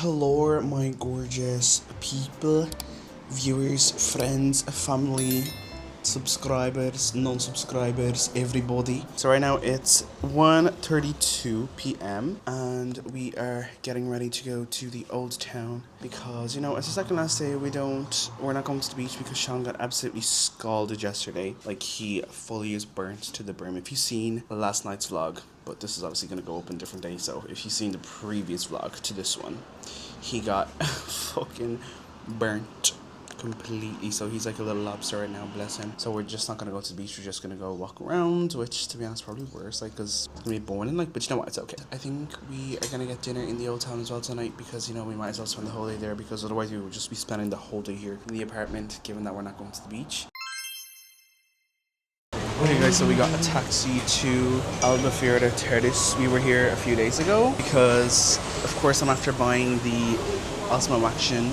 Hello, my gorgeous people, viewers, friends, family, subscribers, non-subscribers, everybody. So right now it's 1:32 p.m. and we are getting ready to go to the old town because, you know, it's the second last day. We're not going to the beach because Sean got absolutely scalded yesterday. Like, he fully is burnt to the brim. If you've seen last night's vlog, but this is obviously going to go up in different days, so if you've seen the previous vlog to this one, he got fucking burnt completely. So he's like a little lobster right now, bless him. So we're just not gonna go to the beach, we're just gonna go walk around, which to be honest probably worse, like, because it's gonna be boring, like, but you know what, it's okay. I think we are gonna get dinner in the old town as well tonight because, you know, we might as well spend the whole day there, because otherwise we would just be spending the whole day here in the apartment, given that we're not going to the beach. Okay guys, so we got a taxi to Albufeira Terrace. We were here a few days ago because, of course, I'm after buying the Osmo Action,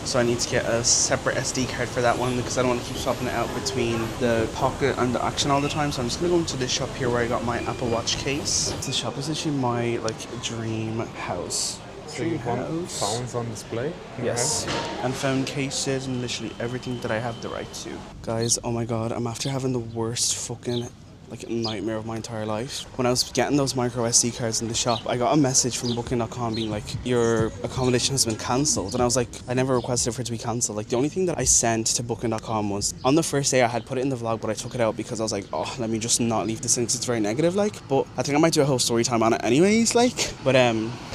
so I need to get a separate SD card for that one because I don't want to keep swapping it out between the Pocket and the Action all the time. So I'm just going to go into this shop here where I got my Apple Watch case. This shop is actually my, like, dream house. So you want phones on display? Yes, and phone cases and literally everything that I have the right to. Guys, oh my god, I'm after having the worst fucking, like, nightmare of my entire life. When I was getting those micro SD cards in the shop, I got a message from booking.com being like, your accommodation has been cancelled. And I was like, I never requested for it to be cancelled. Like, the only thing that I sent to booking.com was, on the first day I had put it in the vlog, but I took it out because I was like, oh, let me just not leave this in because it's very negative, like. But I think I might do a whole story time on it anyways, like. But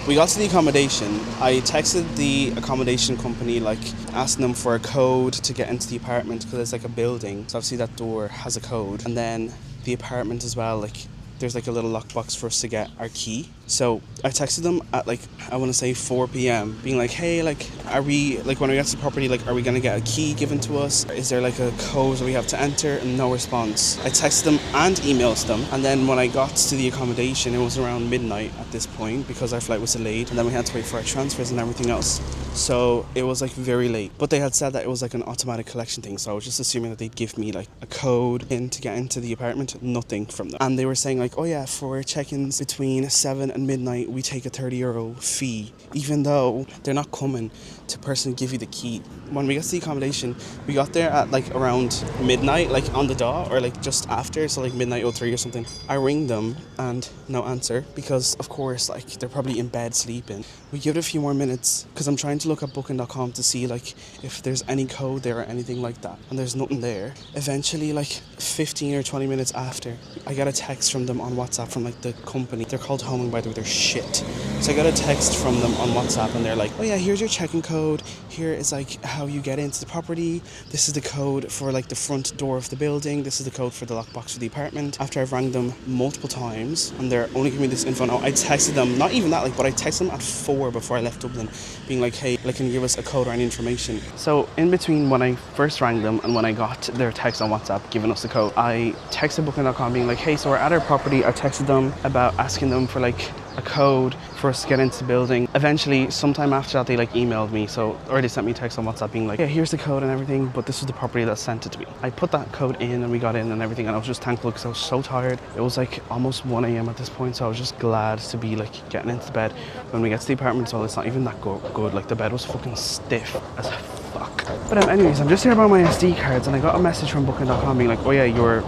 we got to the accommodation. I texted the accommodation company, like, asking them for a code to get into the apartment because it's like a building. So obviously that door has a code. And then the apartment as well, like, there's like a little lockbox for us to get our key. So I texted them at, like, I want to say 4 p.m. being like, hey, like, are we, like, when we get to the property, like, are we gonna get a key given to us? Is there like a code that we have to enter? And no response. I texted them and emailed them, and then when I got to the accommodation, it was around midnight at this point because our flight was delayed, and then we had to wait for our transfers and everything else. So it was like very late, but they had said that it was like an automatic collection thing, so I was just assuming that they'd give me like a code in to get into the apartment. Nothing from them. And they were saying like, oh yeah, for check-ins between 7 and midnight we take a €30 fee, even though they're not coming to personally give you the key. When we got to the accommodation, we got there at like around midnight, like on the dot, or like just after, so like midnight 03 or something. I ring them and no answer because, of course, like, they're probably in bed sleeping. We give it a few more minutes because I'm trying to look at booking.com to see like if there's any code there or anything like that, and there's nothing there. Eventually, like 15 or 20 minutes after, I got a text from them on WhatsApp from like the company. They're called Homing, by the way, they're shit. So I got a text from them on WhatsApp and they're like, oh yeah, here's your check-in code. Here is like how you get into the property. This is the code for like the front door of the building. This is the code for the lockbox for the apartment. After I've rang them multiple times and they're only giving me this info now, I texted them, not even that, like, but I texted them at 4 before I left Dublin, being like, hey, like, can you give us a code or any information? So in between when I first rang them and when I got their text on WhatsApp giving us the code, I texted booking.com being like, hey, so we're at our property. I texted them about asking them for like a code for us to get into the building. Eventually, sometime after that, they like emailed me, so, or they sent me a text on WhatsApp being like, yeah, here's the code and everything, but this is the property that sent it to me. I put that code in and we got in and everything, and I was just thankful because I was so tired. It was like almost 1 a.m. at this point, so I was just glad to be like getting into bed. When we get to the apartment, so it's not even that good. Like, the bed was fucking stiff as fuck. But anyways, I'm just here about my SD cards, and I got a message from booking.com being like, oh yeah, your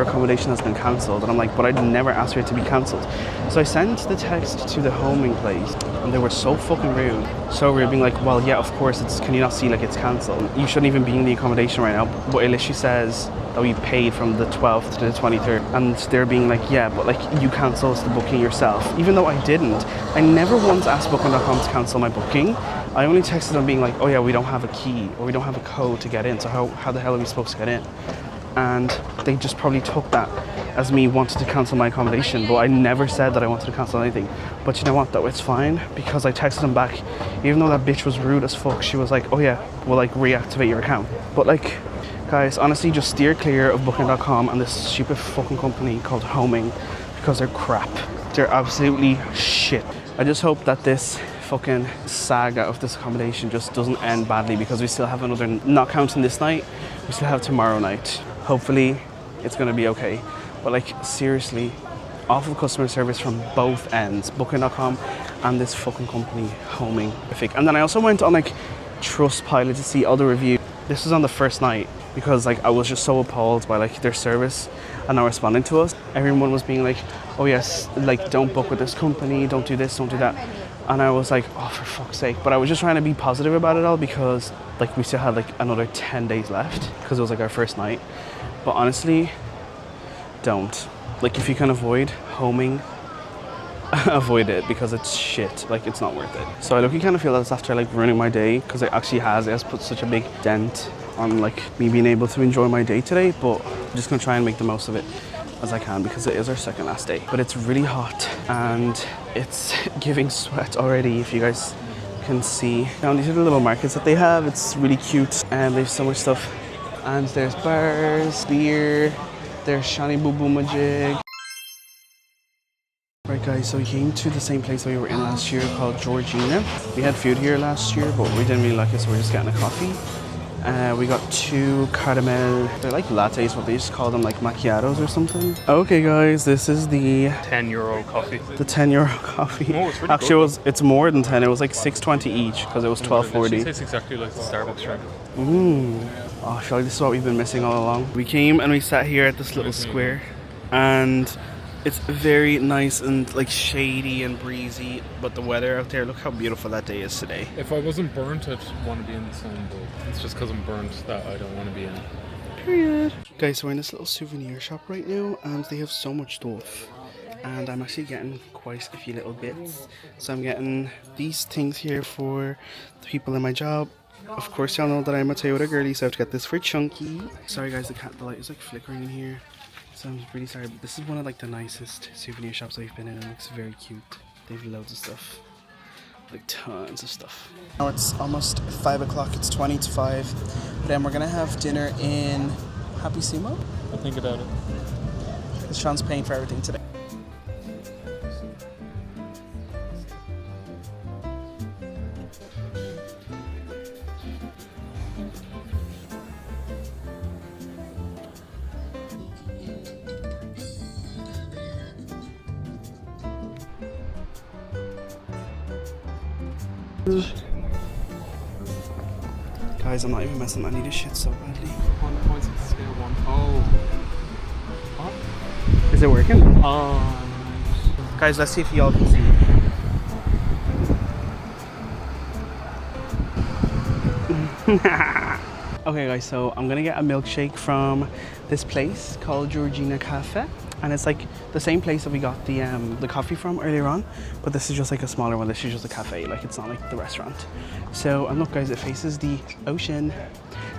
accommodation has been cancelled. And I'm like, but I never asked for it to be cancelled. So I sent the text to the homing place and they were so fucking rude. So rude, being like, well, yeah, of course, can you not see like it's cancelled? You shouldn't even be in the accommodation right now. But it literally says that we paid from the 12th to the 23rd. And they're being like, yeah, but like, you cancelled the booking yourself. Even though I didn't. I never once asked booking.com to cancel my booking. I only texted them being like, oh yeah, we don't have a key or we don't have a code to get in. So how the hell are we supposed to get in? And they just probably took that as me wanting to cancel my accommodation, but I never said that I wanted to cancel anything. But you know what, though, it's fine because I texted them back. Even though that bitch was rude as fuck, she was like, oh yeah, we'll like reactivate your account. But like, guys, honestly, just steer clear of booking.com and this stupid fucking company called Homing because they're crap. They're absolutely shit. I just hope that this fucking saga of this accommodation just doesn't end badly because we still have another, not counting this night, we still have tomorrow night. Hopefully it's gonna be okay. But like, seriously, awful customer service from both ends, booking.com and this fucking company, Homing. And then I also went on like Trustpilot to see other reviews. This was on the first night because like I was just so appalled by like their service and not responding to us. Everyone was being like, oh yes, like don't book with this company, don't do this, don't do that. And I was like, oh, for fuck's sake. But I was just trying to be positive about it all because like we still had like another 10 days left because it was like our first night. But honestly, don't. Like if you can avoid homing, avoid it because it's shit. Like it's not worth it. So I look, you kind of feel that it's after like ruining my day because it has put such a big dent on like me being able to enjoy my day today. But I'm just gonna try and make the most of it as I can because it is our second last day. But it's really hot and it's giving sweat already, if you guys can see. Now these are the little markets that they have. It's really cute and they have so much stuff. And there's bars, beer, there's Shani Boo Boo Majig. Right guys, so we came to the same place that we were in last year called Georgina. We had food here last year, but we didn't really like it, so we're just getting a coffee. We got 2 caramel, they're like lattes, but they just call them like macchiatos or something. Okay guys, this is the €10 coffee. The €10 coffee. Oh, it's really actually good. It's more than 10, it was like $6.20 each because it was $12.40. It tastes exactly like the Starbucks drink. Oh, I feel like this is what we've been missing all along. We came and we sat here at this little square and it's very nice and like shady and breezy, but the weather out there, look how beautiful that day is today. If I wasn't burnt, I'd want to be in the sun, but it's just because I'm burnt that I don't want to be in. Period. Guys, so we're in this little souvenir shop right now and they have so much stuff. And I'm actually getting quite a few little bits. So I'm getting these things here for the people in my job. Of course, y'all know that I'm a Toyota girly, so I have to get this for Chunky. Sorry guys, the light is like flickering in here. So I'm really sorry, but this is one of like the nicest souvenir shops I've been in. It looks very cute. They have loads of stuff. Like tons of stuff. Now it's almost 5 o'clock, it's 20 to 5. But then we're gonna have dinner in Happy Sumo. I think about it. Because Sean's paying for everything today. Guys, I'm not even messing. I need a shit so badly. 1 point scale 1. Oh. What? Is it working? Oh. Guys, let's see if y'all can see. Okay guys, so I'm gonna get a milkshake from this place called Georgina Cafe. And it's like the same place that we got the coffee from earlier on, but this is just like a smaller one. This is just a cafe, like it's not like the restaurant. So, and look guys, it faces the ocean.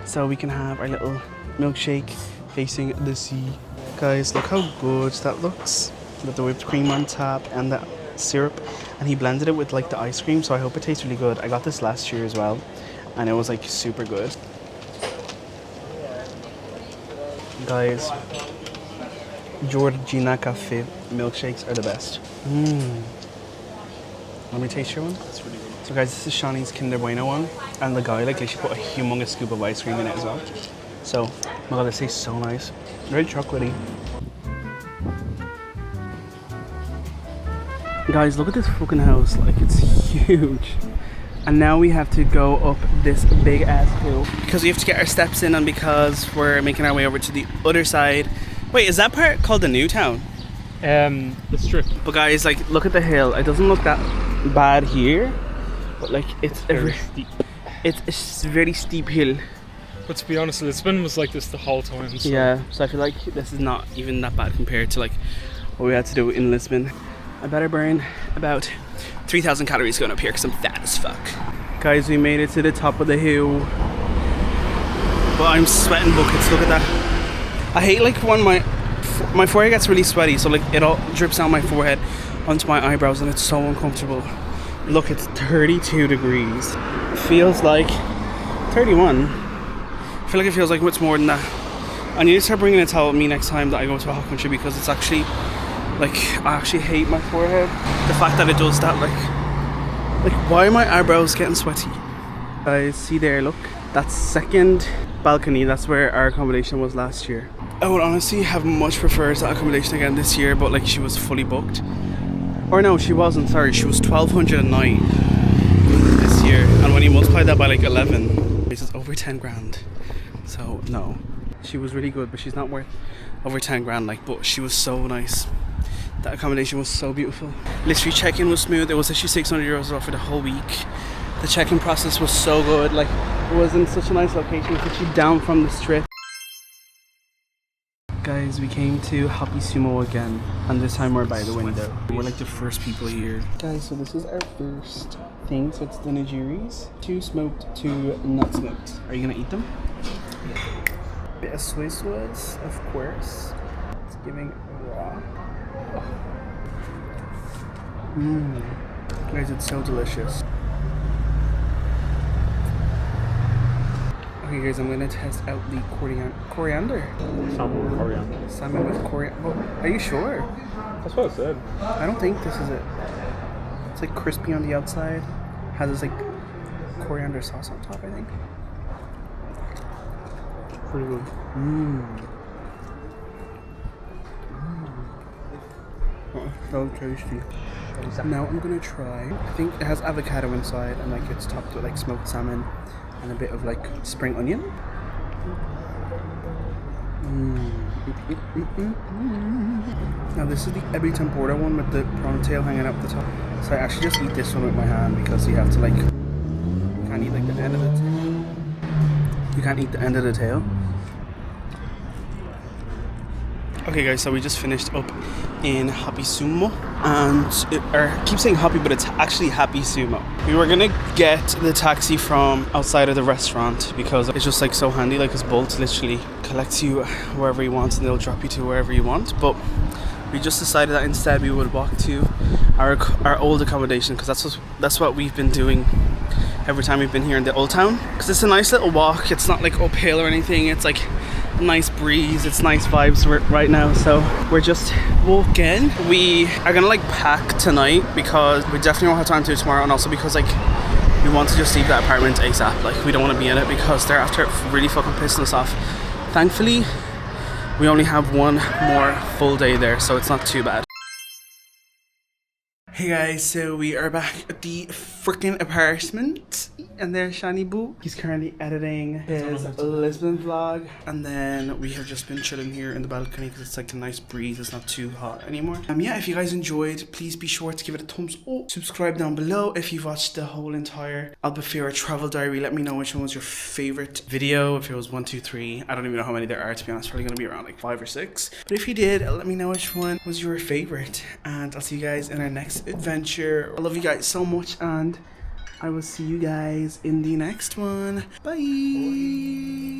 So we can have our little milkshake facing the sea. Guys, look how good that looks. With the whipped cream on top and the syrup. And he blended it with like the ice cream, so I hope it tastes really good. I got this last year as well, and it was like super good. Guys, Georgina Cafe milkshakes are the best. Let me taste your one. That's really good. So guys, this is Shani's Kinder Bueno one, and the guy like literally put a humongous scoop of ice cream in it as well. So, oh my god, this tastes so nice. Very chocolatey. Guys, look at this fucking house. Like, it's huge. And now we have to go up this big ass hill because we have to get our steps in, and because we're making our way over to the other side. Wait, is that part called the new town? The strip. But guys, like, look at the hill. It doesn't look that bad here, but like it's very steep. It's a very steep hill. But to be honest, Lisbon was like this the whole time. So. Yeah, so I feel like this is not even that bad compared to like what we had to do in Lisbon. I better burn about 3,000 calories going up here because I'm fat as fuck. Guys, we made it to the top of the hill, but I'm sweating buckets. Look at that. I hate like when my forehead gets really sweaty, so like it all drips down my forehead onto my eyebrows, and it's so uncomfortable. Look, it's 32 degrees. It feels like 31. I feel like it feels like much more than that. I need to start bringing a towel with me next time that I go to a hot country, because it's actually like, I actually hate my forehead. The fact that it does that, like why are my eyebrows getting sweaty? Guys, see there, look, that's second balcony. That's where our accommodation was last year. I would honestly have much preferred that accommodation again this year, but like she was fully booked. Or no, she wasn't, sorry, she was 1,200 a night this year. And when you multiply that by like 11, this is over 10 grand. So no, she was really good, but she's not worth over 10 grand, like, but she was so nice. That accommodation was so beautiful. Literally check-in was smooth. It was actually 600 euros off for the whole week. The check-in process was so good. Like, it was in such a nice location. It's actually down from the strip. Guys, we came to Happy Sumo again, and this time we're by the window. We're like the first people here. Guys, so this is our first thing. So it's the Diaries. 2 smoked, 2 not smoked. Are you gonna eat them? Bit of Swiss woods, of course. It's giving raw. Guys, it's so delicious. Okay guys, I'm gonna test out the coriander. Salmon with coriander. Salmon with coriander. Oh, are you sure? That's what I said. I don't think this is it. It's like crispy on the outside. Has this like coriander sauce on top, I think. Pretty good. Oh, so tasty. Now I'm gonna try. I think it has avocado inside, and like it's topped with like smoked salmon and a bit of like spring onion. Now this is the Ebi Tempura one with the prawn tail hanging out the top. So I actually just eat this one with my hand because you have to like, you can't eat like the end of the tail. You can't eat the end of the tail. Okay guys, so we just finished up in Happy Sumo, and I keep saying happy, but it's actually Happy Sumo. We were gonna get the taxi from outside of the restaurant because it's just like so handy, like his Bolt literally collects you wherever you want and they'll drop you to wherever you want, but we just decided that instead we would walk to our old accommodation, because that's what we've been doing every time we've been here in the old town, because it's a nice little walk. It's not like uphill or anything. It's like a nice breeze, it's nice vibes right now, so we're just walking. We are gonna like pack tonight because we definitely won't have time to do it tomorrow, and also because like we want to just leave that apartment ASAP. Like we don't want to be in it because they're after really fucking pissing us off. Thankfully we only have one more full day there, so it's not too bad. Hey guys, so we are back at the freaking apartment, and there's Shani Boo. He's currently editing his Lisbon vlog, and then we have just been chilling here in the balcony because it's like a nice breeze. It's not too hot anymore. Yeah, if you guys enjoyed, please be sure to give it a thumbs up. Subscribe down below if you've watched the whole entire Albufeira travel diary. Let me know which one was your favorite video. If it was 1, 2, 3, I don't even know how many there are, to be honest. Probably gonna be around like 5 or 6. But if you did, let me know which one was your favorite, and I'll see you guys in our next adventure. I love you guys so much, and I will see you guys in the next one. Bye.